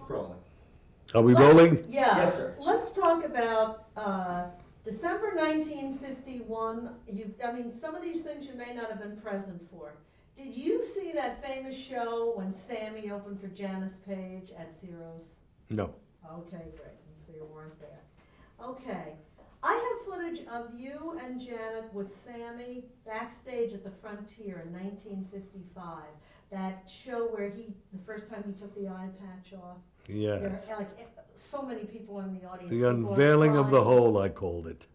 Rolling. Are we rolling? Yeah. Yes, sir. Let's talk about December 1951. Some of these things you may not have been present for. Did you see that famous show when Sammy opened for Janice Page at Ciro's? No. Okay, great. So you weren't there. Okay. I have footage of you and Janet with Sammy backstage at the Frontier in 1955. That show where the first time he took the eye patch off. Yes. There are, like, so many people in the audience. The People are unveiling of the crying. whole, I called it.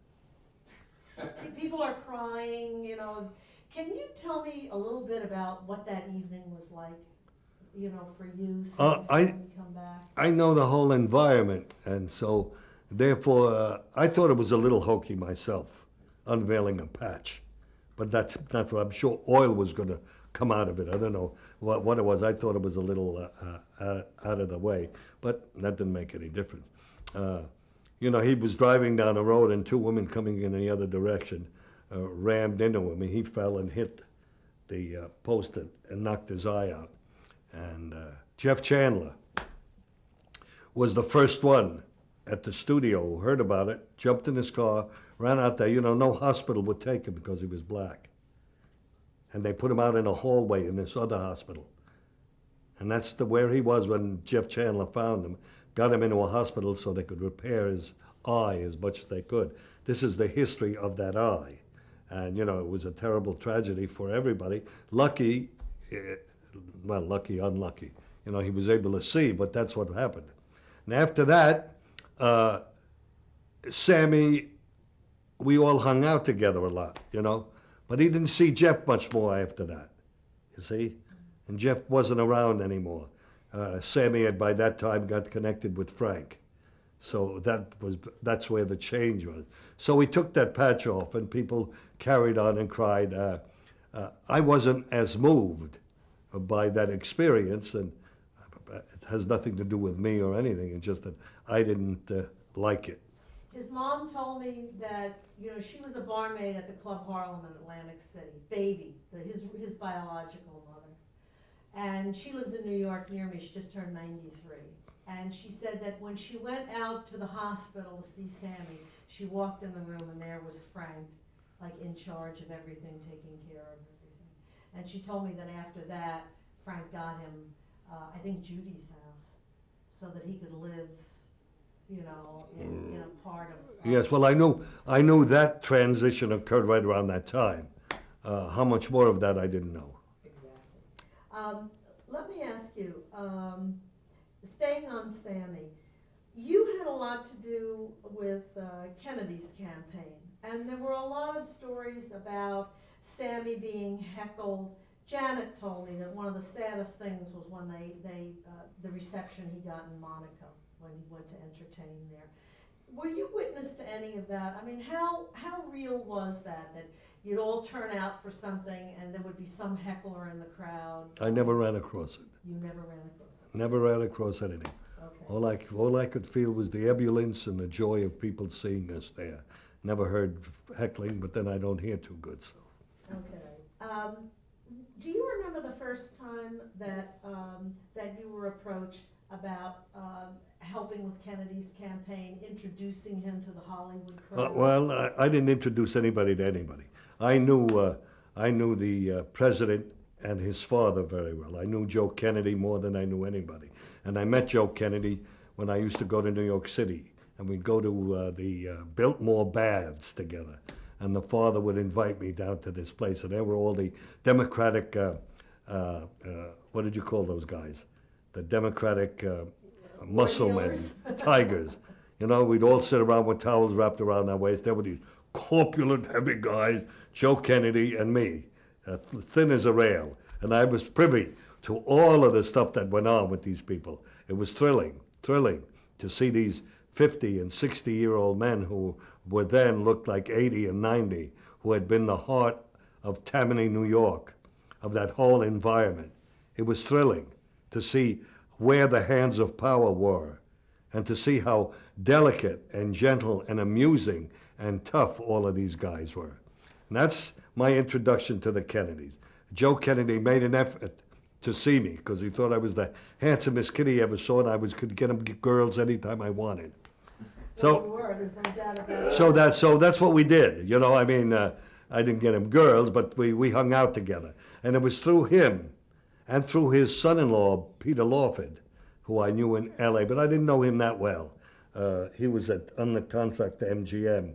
People are crying, you know. Can you tell me a little bit about what that evening was like, you know, for you, seeing Sammy come back? I know the whole environment, and so therefore I thought it was a little hokey myself, unveiling a patch. But that's what I'm sure oil was going to come out of it. I don't know what it was. I thought it was a little out of the way, but that didn't make any difference. You know, he was driving down the road and two women coming in the other direction rammed into him, and he fell and hit the post and knocked his eye out. And Jeff Chandler was the first one at the studio who heard about it, jumped in his car, ran out there. You know, no hospital would take him because he was black. And they put him out in a hallway in this other hospital. And that's where he was when Jeff Chandler found him, got him into a hospital so they could repair his eye as much as they could. This is the history of that eye. And, you know, it was a terrible tragedy for everybody. Lucky, unlucky. You know, he was able to see, but that's what happened. And after that, Sammy, we all hung out together a lot, you know. But he didn't see Jeff much more after that, you see? And Jeff wasn't around anymore. Sammy had by that time got connected with Frank. So that's where the change was. So we took that patch off and people carried on and cried. I wasn't as moved by that experience, and it has nothing to do with me or anything. It's just that I didn't like it. His mom told me that, you know, she was a barmaid at the Club Harlem in Atlantic City, baby, his biological mother. And she lives in New York near me. She just turned 93. And she said that when she went out to the hospital to see Sammy, she walked in the room and there was Frank, like in charge of everything, taking care of everything. And she told me that after that, Frank got him, I think, Judy's house, so that he could live, you know, in a part of... Yes, well, I knew that transition occurred right around that time. How much more of that I didn't know. Exactly. Let me ask you, staying on Sammy, you had a lot to do with Kennedy's campaign, and there were a lot of stories about Sammy being heckled. Janet told me that one of the saddest things was when the reception he got in Monaco, when he went to entertain there. Were you witness to any of that? I mean, how real was that you'd all turn out for something and there would be some heckler in the crowd? I never ran across it. You never ran across it? Never ran across anything. Okay. All I could feel was the ebullience and the joy of people seeing us there. Never heard heckling, but then I don't hear too good, so. Okay. Do you remember the first time that you were approached about helping with Kennedy's campaign, introducing him to the Hollywood crowd? Well, I didn't introduce anybody to anybody. I knew the president and his father very well. I knew Joe Kennedy more than I knew anybody. And I met Joe Kennedy when I used to go to New York City, and we'd go to the Biltmore Baths together. And the father would invite me down to this place, and there were all the Democratic, what did you call those guys? The Democratic muscle men, tigers. You know, we'd all sit around with towels wrapped around our waist. There were these corpulent, heavy guys, Joe Kennedy and me, thin as a rail. And I was privy to all of the stuff that went on with these people. It was thrilling to see these 50 and 60-year-old men who were then looked like 80 and 90, who had been the heart of Tammany, New York, of that whole environment. It was thrilling to see where the hands of power were and to see how delicate and gentle and amusing and tough all of these guys were. And that's my introduction to the Kennedys. Joe Kennedy made an effort to see me because he thought I was the handsomest kid he ever saw, and could get him girls anytime I wanted. Well, you were, there's no doubt about that. So that's what we did. You know, I mean, I didn't get him girls, but we hung out together, and it was through him and through his son-in-law, Peter Lawford, who I knew in L.A., but I didn't know him that well. He was under contract to MGM.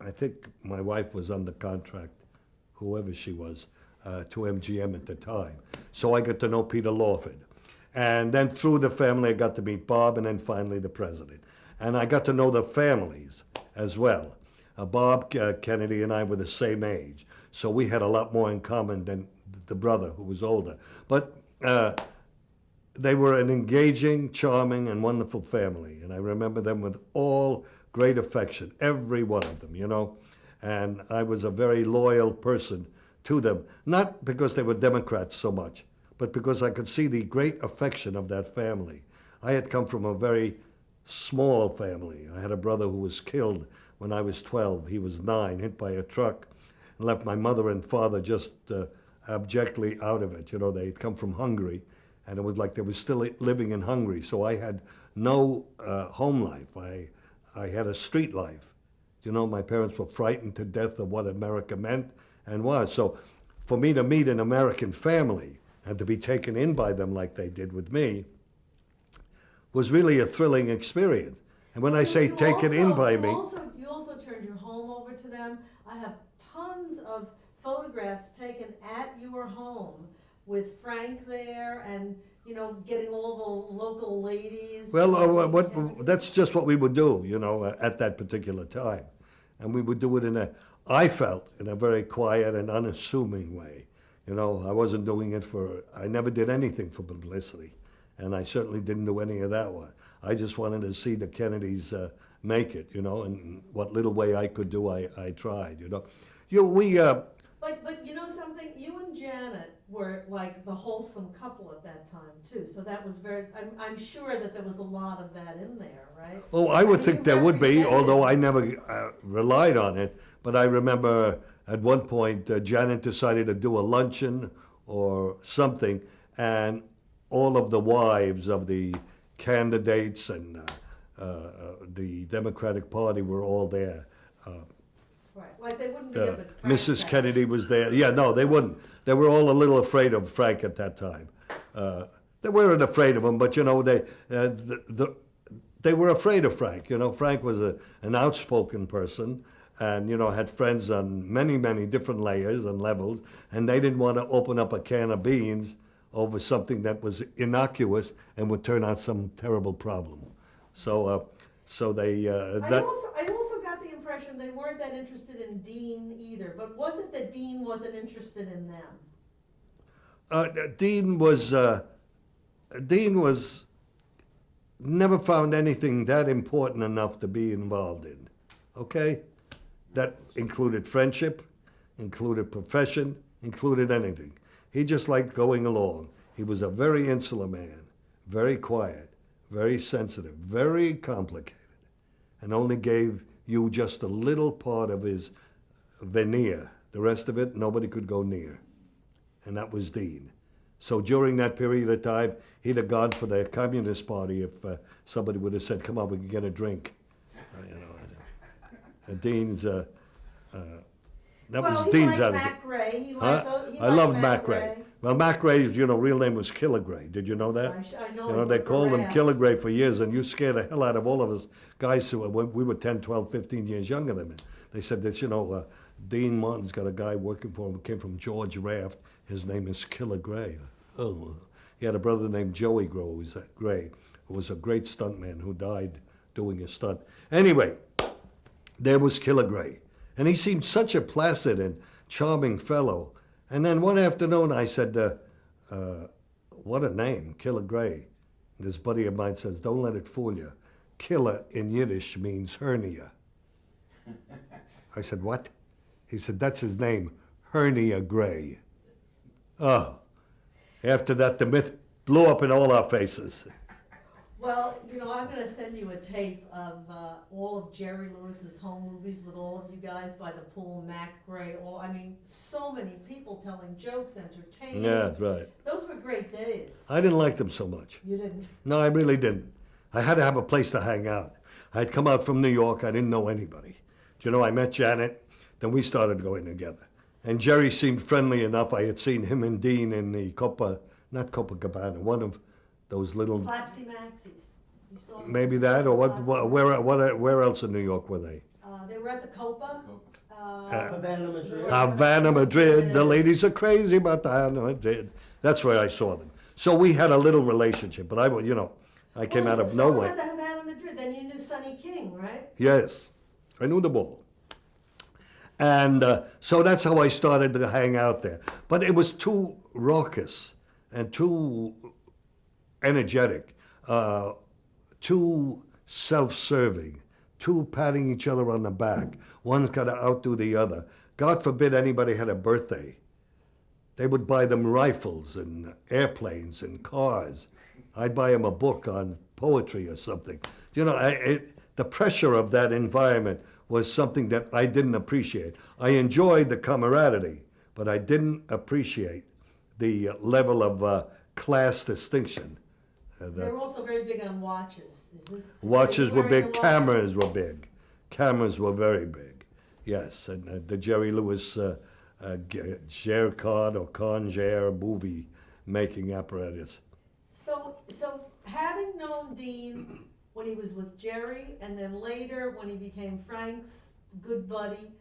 I think my wife was under contract, whoever she was, to MGM at the time. So I got to know Peter Lawford. And then through the family, I got to meet Bob, and then finally the president. And I got to know the families as well. Bob Kennedy and I were the same age, so we had a lot more in common than the brother who was older. But they were an engaging, charming, and wonderful family, and I remember them with all great affection, every one of them, you know. And I was a very loyal person to them, not because they were Democrats so much, but because I could see the great affection of that family. I had come from a very small family. I had a brother who was killed when I was 12. He was 9, hit by a truck, and left my mother and father just abjectly out of it. You know, they'd come from Hungary, and it was like they were still living in Hungary. So I had no home life. I had a street life. You know, my parents were frightened to death of what America meant and was. So for me to meet an American family and to be taken in by them like they did with me was really a thrilling experience. And when I say taken in by me... You also turned your home over to them. I have tons of photographs taken at your home with Frank there and, you know, getting all the local ladies. Well, that's just what we would do, you know, at that particular time. And we would do it I felt, in a very quiet and unassuming way. You know, I wasn't doing it I never did anything for publicity. And I certainly didn't do any of that one. I just wanted to see the Kennedys make it, you know, and what little way I could do, I tried, you know. But you know something? You and Janet were like the wholesome couple at that time too. So that was I'm sure that there was a lot of that in there, right? Oh, I would think there would be, although I never relied on it. But I remember at one point Janet decided to do a luncheon or something, and all of the wives of the candidates and the Democratic Party were all there. Right, like they wouldn't be up at Frank's Mrs. house. Kennedy was there. Yeah, no, they wouldn't. They were all a little afraid of Frank at that time. They weren't afraid of him, but you know, they were afraid of Frank. You know, Frank was an outspoken person, and you know, had friends on many, many different layers and levels, and they didn't want to open up a can of beans over something that was innocuous and would turn out some terrible problem. So they. I also got the impression they weren't that interested in Dean either. But was it that Dean wasn't interested in them? Dean was never found anything that important enough to be involved in. Okay, that included friendship, included profession, included anything. He just liked going along. He was a very insular man, very quiet, very sensitive, very complicated, and only gave you just a little part of his veneer. The rest of it, nobody could go near. And that was Dean. So during that period of time, he'd have gone for the Communist Party if somebody would have said, come on, we can get a drink. You know, Dean's... Dean's liked Mac Ray. I loved Mac Ray. Well, Mac Ray's, you know, real name was Killer Gray. Did you know that? I know. You know, they called him Killer Gray for years, and you scared the hell out of all of us guys who we were 10, 12, 15 years younger than him. They said that, you know, Dean Martin's got a guy working for him who came from George Raft. His name is Killer Gray. Oh, he had a brother named Joey Gray, who was a great stuntman who died doing a stunt. Anyway, there was Killer Gray. And he seemed such a placid and charming fellow. And then one afternoon I said, what a name, Killer Gray. This buddy of mine says, don't let it fool you. Killer in Yiddish means hernia. I said, what? He said, that's his name, Hernia Gray. Oh, after that the myth blew up in all our faces. Well, I'm gonna send you a tape of all of Jerry Lewis's home movies with all of you guys by the pool, Mac Gray, so many people telling jokes, entertaining. Yeah, that's right. Those were great days. I didn't like them so much. You didn't? No, I really didn't. I had to have a place to hang out. I'd come out from New York, I didn't know anybody. I met Janet, then we started going together. And Jerry seemed friendly enough. I had seen him and Dean in the not Copacabana, one of those little... Slapsy Maxis. You saw them? Maybe that, or where else in New York were they? They were at the Copa. Havana, Madrid. Havana, Madrid. The ladies are crazy about the Havana, Madrid. That's where I saw them. So we had a little relationship, but I came out of nowhere. At the Havana, Madrid, then you knew Sonny King, right? Yes, I knew them all. And so that's how I started to hang out there. But it was too raucous and too energetic, too self-serving, too patting each other on the back. One's got to outdo the other. God forbid anybody had a birthday. They would buy them rifles and airplanes and cars. I'd buy them a book on poetry or something. The pressure of that environment was something that I didn't appreciate. I enjoyed the camaraderie, but I didn't appreciate the level of class distinction. They were also very big on watches. Watches were big, cameras were big. Cameras were very big, yes. And the Jerry Lewis Gere card or Conjure movie making apparatus. So having known Dean when he was with Jerry, and then later when he became Frank's good buddy,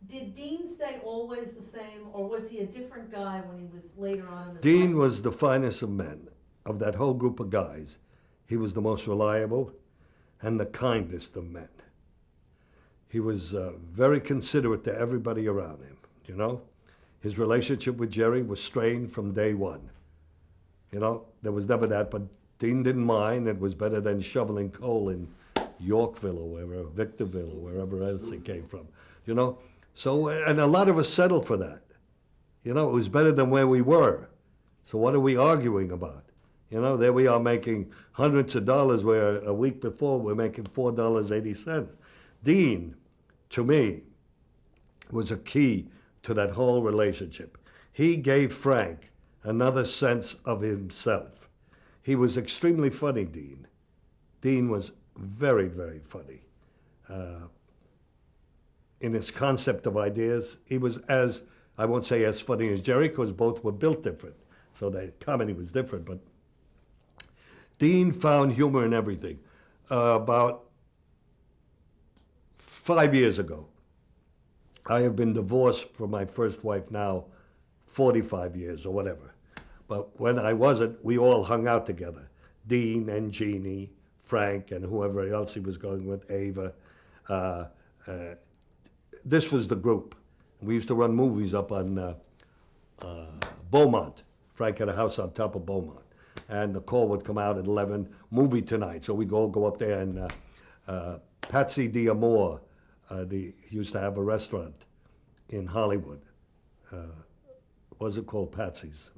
did Dean stay always the same, or was he a different guy when he was later on in his Dean life? was the finest of men. Of that whole group of guys, he was the most reliable and the kindest of men. He was very considerate to everybody around him, His relationship with Jerry was strained from day one. There was never that, but Dean didn't mind. It was better than shoveling coal in Yorkville or wherever, Victorville or wherever else he came from, So, and a lot of us settled for that. It was better than where we were. So what are we arguing about? There we are making hundreds of dollars where a week before we're making $4.80. Dean, to me, was a key to that whole relationship. He gave Frank another sense of himself. He was extremely funny, Dean. Dean was very, very funny. In his concept of ideas, he was I won't say as funny as Jerry, because both were built different. So the comedy was different, but Dean found humor in everything. About 5 years ago, I have been divorced from my first wife now 45 years or whatever. But when I wasn't, we all hung out together. Dean and Jeannie, Frank, and whoever else he was going with, Ava. This was the group. We used to run movies up on Beaumont. Frank had a house on top of Beaumont. And the call would come out at 11, movie tonight. So we'd all go up there, and Patsy D'Amour, he used to have a restaurant in Hollywood. Was it called Patsy's?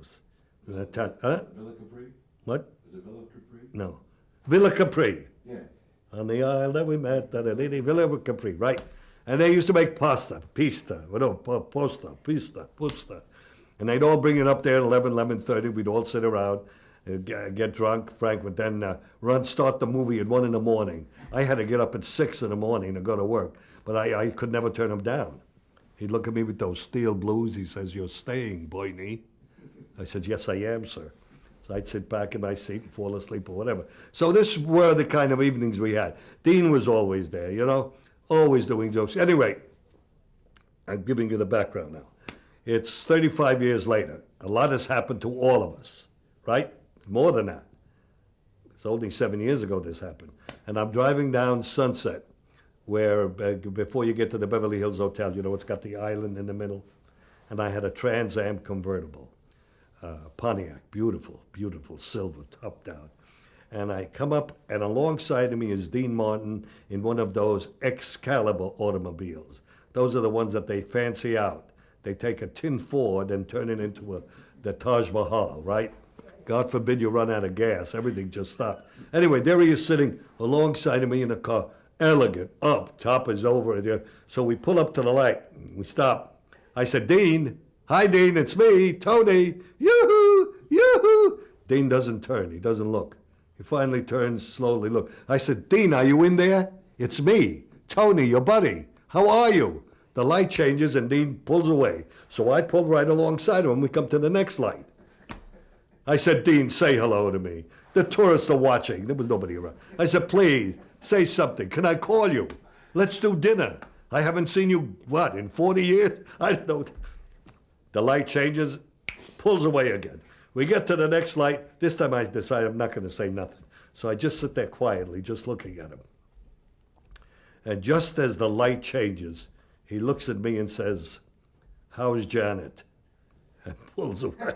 Villa Capri? What? Is it Villa Capri? No. Villa Capri. Yeah. On the isle that we met, Villa Capri, right? And they used to make pasta. And they'd all bring it up there at 11:30. We'd all sit around, get drunk. Frank would then start the movie at 1 a.m. I had to get up at 6 a.m. to go to work, but I could never turn him down. He'd look at me with those steel blues. He says, "You're staying, Boyney." I said, "Yes, I am, sir." So I'd sit back in my seat and fall asleep or whatever. So this were the kind of evenings we had. Dean was always there, always doing jokes. Anyway, I'm giving you the background now. It's 35 years later. A lot has happened to all of us, right? More than that. It's only 7 years ago this happened. And I'm driving down Sunset, where before you get to the Beverly Hills Hotel, it's got the island in the middle. And I had a Trans Am convertible. Pontiac, beautiful, beautiful, silver, top down. And I come up, and alongside of me is Dean Martin in one of those Excalibur automobiles. Those are the ones that they fancy out. They take a tin Ford and turn it into the Taj Mahal, right? God forbid you run out of gas. Everything just stopped. Anyway, there he is sitting alongside of me in the car. Elegant, up, top is over. So we pull up to the light. We stop. I said, Dean. Hi, Dean. It's me, Tony. Yoo-hoo, yoo-hoo. Dean doesn't turn. He doesn't look. He finally turns slowly. Look. I said, Dean, are you in there? It's me, Tony, your buddy. How are you? The light changes and Dean pulls away. So I pull right alongside him and we come to the next light. I said, Dean, say hello to me. The tourists are watching. There was nobody around. I said, please, say something. Can I call you? Let's do dinner. I haven't seen you, what, in 40 years? I don't know. The light changes, pulls away again. We get to the next light. This time I decide I'm not going to say nothing. So I just sit there quietly, just looking at him. And just as the light changes, he looks at me and says, how's Janet? And pulls away.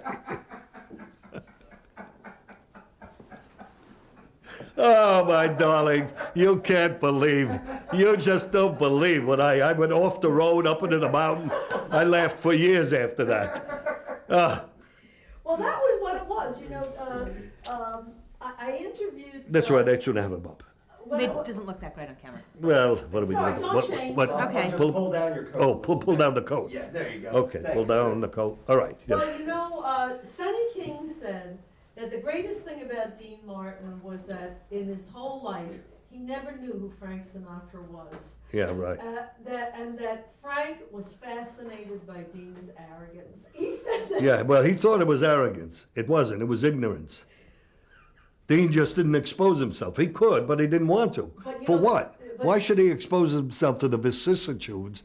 Oh, my darlings, you can't believe, you just don't believe what I went off the road, up into the mountain. I laughed for years after that. Well, that was what it was, you know, I interviewed. That's right, I shouldn't have him up. It doesn't look that great on camera. Well, what are we Sorry, doing? don't change. Okay. Just pull down your coat. Oh, pull down the coat. Yeah, there you go. Okay, pull down the coat. All right, yes. Well, you know, Sonny King said that the greatest thing about Dean Martin was that in his whole life, he never knew who Frank Sinatra was. Yeah, right. That Frank was fascinated by Dean's arrogance. He said that. Yeah, well, he thought it was arrogance. It wasn't, it was ignorance. Dean just didn't expose himself. He could, but he didn't want to. But you For know, what? but- Why should he expose himself to the vicissitudes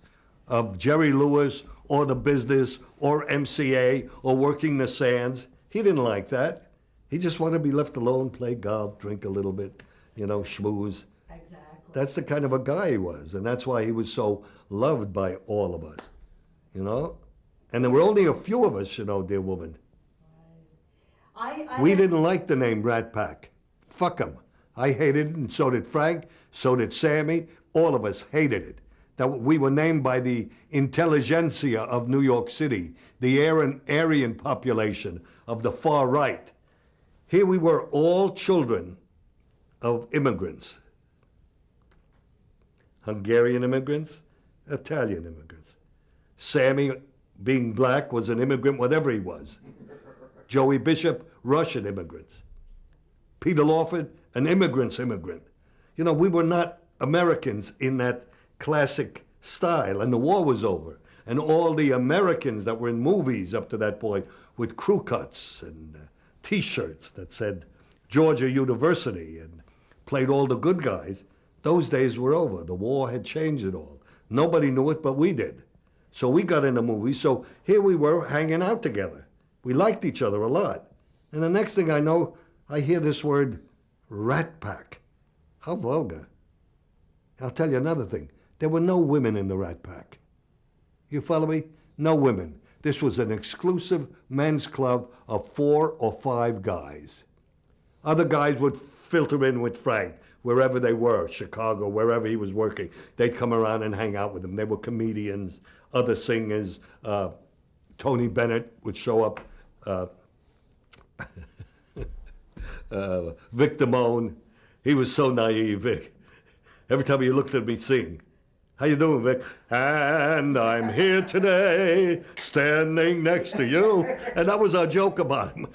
of Jerry Lewis or the business or MCA or working the sands? He didn't like that. He just wanted to be left alone, play golf, drink a little bit, you know, schmooze. Exactly. That's the kind of a guy he was, and that's why he was so loved by all of us, you know? And there were only a few of us, you know, dear woman. We didn't like the name Rat Pack. Fuck 'em. I hated it, and so did Frank, so did Sammy. All of us hated it. That we were named by the intelligentsia of New York City, the Aryan population of the far right. Here we were, all children of immigrants. Hungarian immigrants, Italian immigrants. Sammy, being black, was an immigrant, whatever he was. Joey Bishop, Russian immigrants. Peter Lawford, an immigrant's immigrant. You know, we were not Americans in that classic style, and the war was over. And all the Americans that were in movies up to that point with crew cuts and T-shirts that said Georgia University and played all the good guys, those days were over. The war had changed it all. Nobody knew it, but we did. So we got in the movies. So here we were hanging out together. We liked each other a lot. And the next thing I know, I hear this word, Rat Pack. How vulgar. I'll tell you another thing. There were no women in the Rat Pack. You follow me? No women. This was an exclusive men's club of 4 or 5 guys. Other guys would filter in with Frank, wherever they were, Chicago, wherever he was working. They'd come around and hang out with him. They were comedians, other singers. Tony Bennett would show up. Vic Damone, he was so naive, Vic. Every time he looked at me sing, how you doing, Vic? And I'm here today, standing next to you. And that was our joke about him.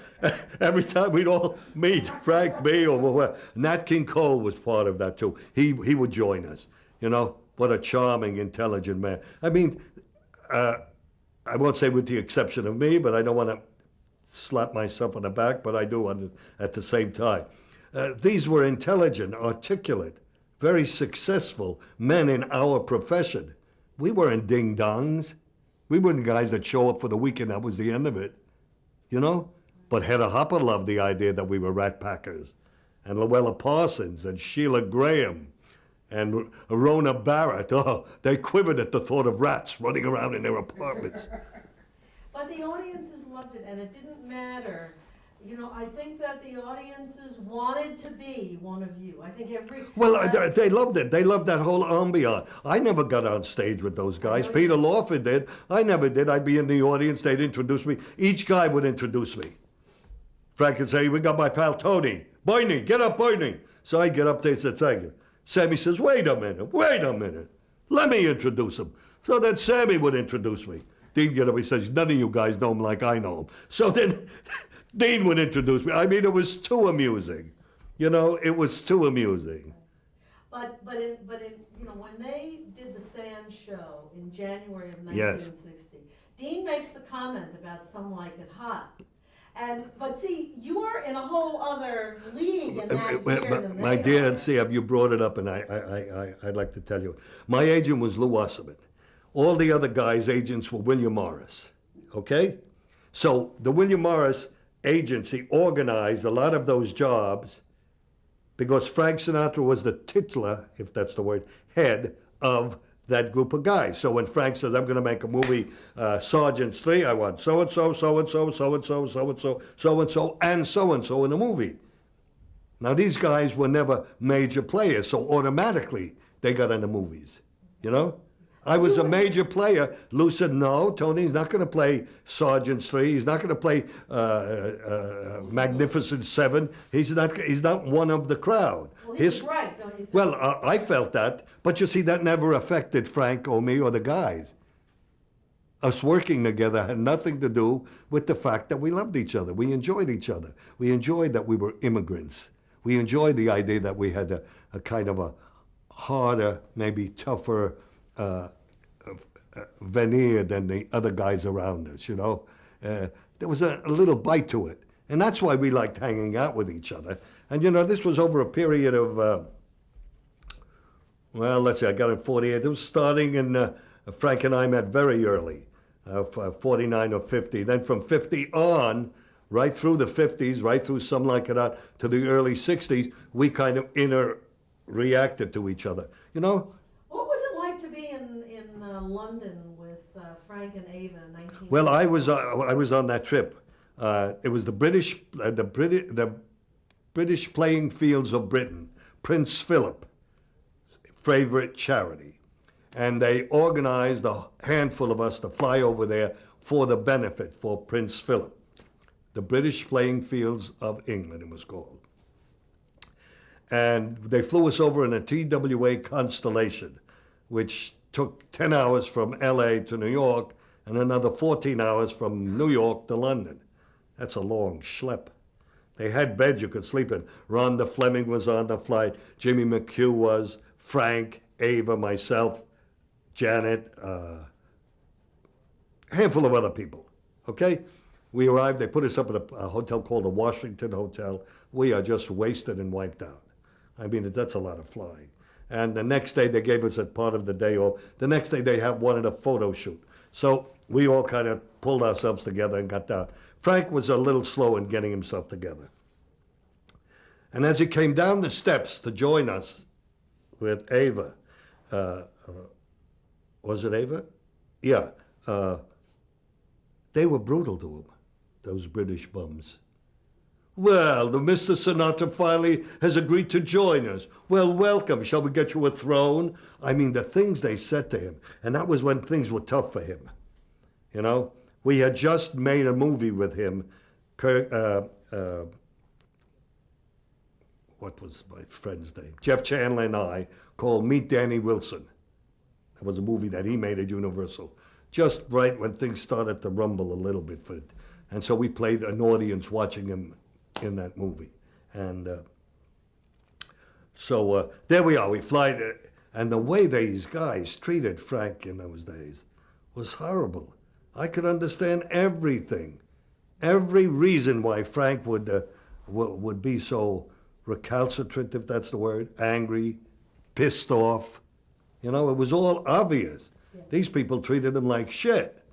Every time we'd all meet, Frank, me, or whatever. Nat King Cole was part of that too. He would join us. You know, what a charming, intelligent man. I mean, I won't say with the exception of me, but I don't want to slap myself on the back, but I do at the same time. These were intelligent, articulate, very successful men in our profession. We weren't ding-dongs. We weren't guys that show up for the weekend, that was the end of it, you know? But Hedda Hopper loved the idea that we were Rat Packers, and Luella Parsons, and Sheila Graham, and Rona Barrett. Oh, they quivered at the thought of rats running around in their apartments. But the audiences loved it, and it didn't matter. You know, I think that the audiences wanted to be one of you. I think Well, they loved it. They loved that whole ambiance. I never got on stage with those guys. Peter Lawford did. I never did. I'd be in the audience. They'd introduce me. Each guy would introduce me. Frank would say, we got my pal Tony. Bernie, get up, Bernie. So I get up there and say, thank you. Sammy says, wait a minute. Let me introduce him. So then Sammy would introduce me. Dean get up, he says, none of you guys know him like I know him. So then Dean would introduce me. I mean, it was too amusing. You know, it was too amusing. But when they did the Sand Show in January of Yes. 1960, Dean makes the comment about Some Like It Hot. But see, you are in a whole other league in that year than My they dear are. and Sam, you brought it up, and I'd like to tell you. My agent was Lou Wasserman. All the other guys' agents were William Morris, okay? So the William Morris agency organized a lot of those jobs because Frank Sinatra was the titular, if that's the word, head of that group of guys. So when Frank says, I'm going to make a movie, Sergeants 3, I want so-and-so, so-and-so, so-and-so, so-and-so, so-and-so, and so-and-so in the movie. Now, these guys were never major players, so automatically they got in the movies, you know? I was a major player. Lou said, no, Tony's not going to play Sergeants 3. He's not going to play Magnificent 7. He's not one of the crowd. Well, he's right, don't you think? Well, I felt that, but you see, that never affected Frank or me or the guys. Us working together had nothing to do with the fact that we loved each other. We enjoyed each other. We enjoyed that we were immigrants. We enjoyed the idea that we had a kind of a harder, maybe tougher veneer than the other guys around us, you know. There was a little bite to it. And that's why we liked hanging out with each other. And, you know, this was over a period of, well, let's see, I got in 48. It was starting in, Frank and I met very early, 49 or 50. Then from 50 on, right through the 50s, right through Some Like It Hot to the early 60s, we kind of reacted to each other. You know, What was it like to be in London with Frank and Ava in 19... well, I was on that trip. It was the British playing fields of Britain, Prince Philip, favorite charity, and they organized a handful of us to fly over there for the benefit for Prince Philip. The British playing fields of England, it was called. And they flew us over in a TWA Constellation, which took 10 hours from LA to New York and another 14 hours from New York to London. That's a long schlep. They had beds you could sleep in. Rhonda Fleming was on the flight. Jimmy McHugh was. Frank, Ava, myself, Janet, a handful of other people. Okay? We arrived. They put us up at a hotel called the Washington Hotel. We are just wasted and wiped out. I mean, that's a lot of flying. And the next day, they gave us a part of the day off. The next day, they wanted a photo shoot. So we all kind of pulled ourselves together and got down. Frank was a little slow in getting himself together. And as he came down the steps to join us with Ava, was it Ava? Yeah. They were brutal to him, those British bums. Well, the Mr. Sinatra finally has agreed to join us. Well, welcome. Shall we get you a throne? I mean, the things they said to him. And that was when things were tough for him. You know? We had just made a movie with him. What was my friend's name? Jeff Chandler and I, called Meet Danny Wilson. That was a movie that he made at Universal. Just right when things started to rumble a little bit. And so we played an audience watching him in that movie. And so there we are. We fly, and the way these guys treated Frank in those days was horrible. I could understand everything, every reason why Frank would be so recalcitrant, if that's the word, angry, pissed off. You know, it was all obvious. Yeah. These people treated him like shit.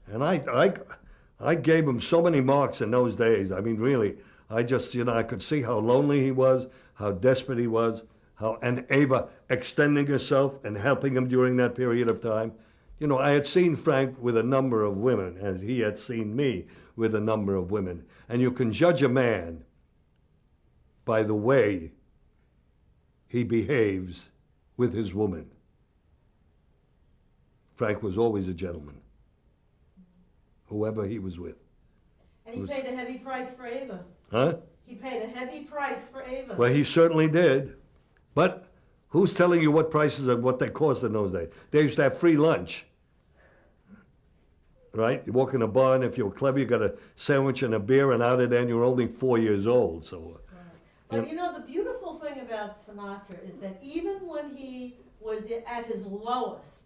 And I gave him so many marks in those days. I mean, really, I just, you know, I could see how lonely he was, how desperate he was, and Ava extending herself and helping him during that period of time. You know, I had seen Frank with a number of women, as he had seen me with a number of women. And you can judge a man by the way he behaves with his woman. Frank was always a gentleman, whoever he was with. And you paid a heavy price for Ava. Huh? He paid a heavy price for Ava. Well, he certainly did. But who's telling you what prices and what they cost in those days? They used to have free lunch. Right? You walk in a bar, and if you were clever, you got a sandwich and a beer, and out of there, and you were only 4 years old. So, Right. But you know, the beautiful thing about Sinatra is that even when he was at his lowest,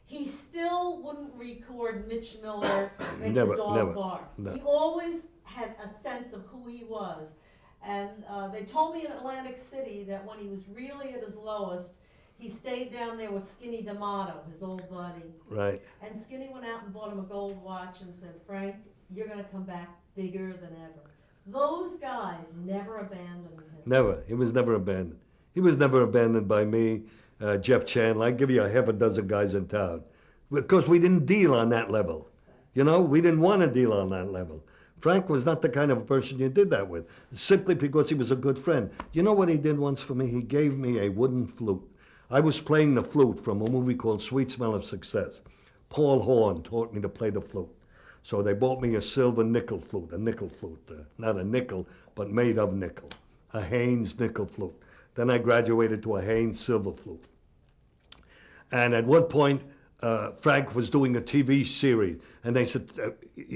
he still wouldn't record Mitch Miller make Never, the dog never, bark. no. He always had a sense of who he was. And they told me in Atlantic City that when he was really at his lowest, he stayed down there with Skinny D'Amato, his old buddy. right. And Skinny went out and bought him a gold watch and said, Frank, you're gonna come back bigger than ever. Those guys never abandoned him. Never. He was never abandoned. He was never abandoned by me, Jeff Chandler. I give you a half a dozen guys in town. Because we didn't deal on that level. You know, we didn't want to deal on that level. Frank was not the kind of person you did that with, simply because he was a good friend. You know what he did once for me? He gave me a wooden flute. I was playing the flute from a movie called Sweet Smell of Success. Paul Horn taught me to play the flute. So they bought me a silver nickel flute, not a nickel, but made of nickel, a Haynes nickel flute. Then I graduated to a Haynes silver flute. And at one point, Frank was doing a TV series, and he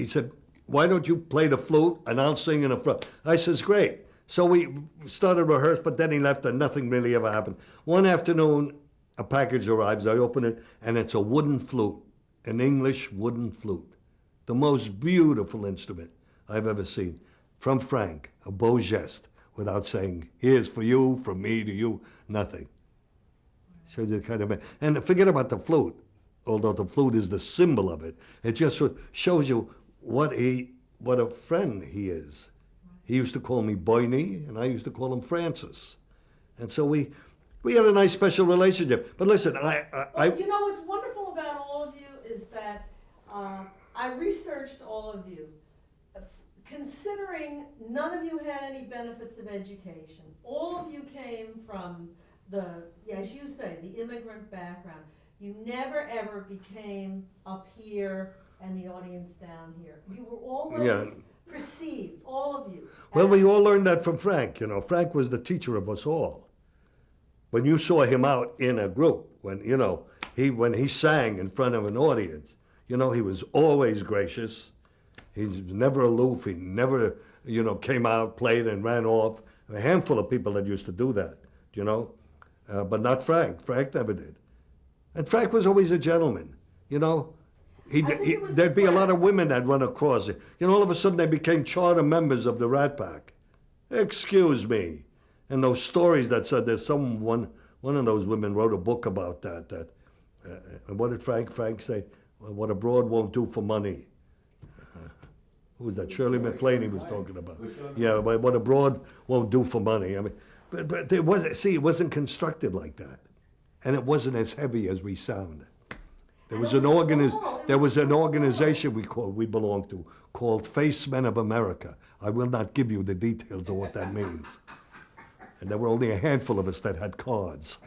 said, why don't you play the flute and I'll sing in the front? I says, great. So we started rehearse, but then he left and nothing really ever happened. One afternoon, a package arrives, I open it, and it's a wooden flute, an English wooden flute. The most beautiful instrument I've ever seen. From Frank, a beau geste, without saying, here's for you, from me to you, nothing. Shows you the kind of man. And forget about the flute, although the flute is the symbol of it. It just shows you what a friend he is. He used to call me Boynie, and I used to call him Francis. And so we had a nice special relationship. But listen, Well, you know what's wonderful about all of you is that I researched all of you. Considering none of you had any benefits of education, all of you came from as you say, the immigrant background. You never ever became up here and the audience down here. You were always perceived, all of you. Well, we all learned that from Frank. You know, Frank was the teacher of us all. When you saw him out in a group, when he sang in front of an audience, you know, he was always gracious. He's never aloof. He never, came out, played, and ran off. A handful of people that used to do that, but not Frank. Frank never did. And Frank was always a gentleman, There'd be a lot of women that run across it. All of a sudden they became charter members of the Rat Pack. Excuse me. And those stories that said there's one of those women wrote a book about that. And what did Frank say? What a broad won't do for money. Who was that? Shirley MacLaine he was talking about. Yeah, but what a broad won't do for money. I mean, but it wasn't constructed like that. And it wasn't as heavy as we sound. There was an organization we belonged to called Facemen of America. I will not give you the details of what that means. And there were only a handful of us that had cards.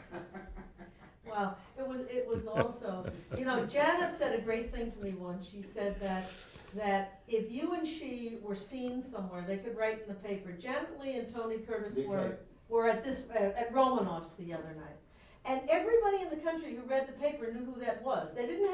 Well, it was also, Janet said a great thing to me once. She said that if you and she were seen somewhere, they could write in the paper. Janet Lee and Tony Curtis were at Romanoff's the other night. And everybody in the country who read the paper knew who that was. They didn't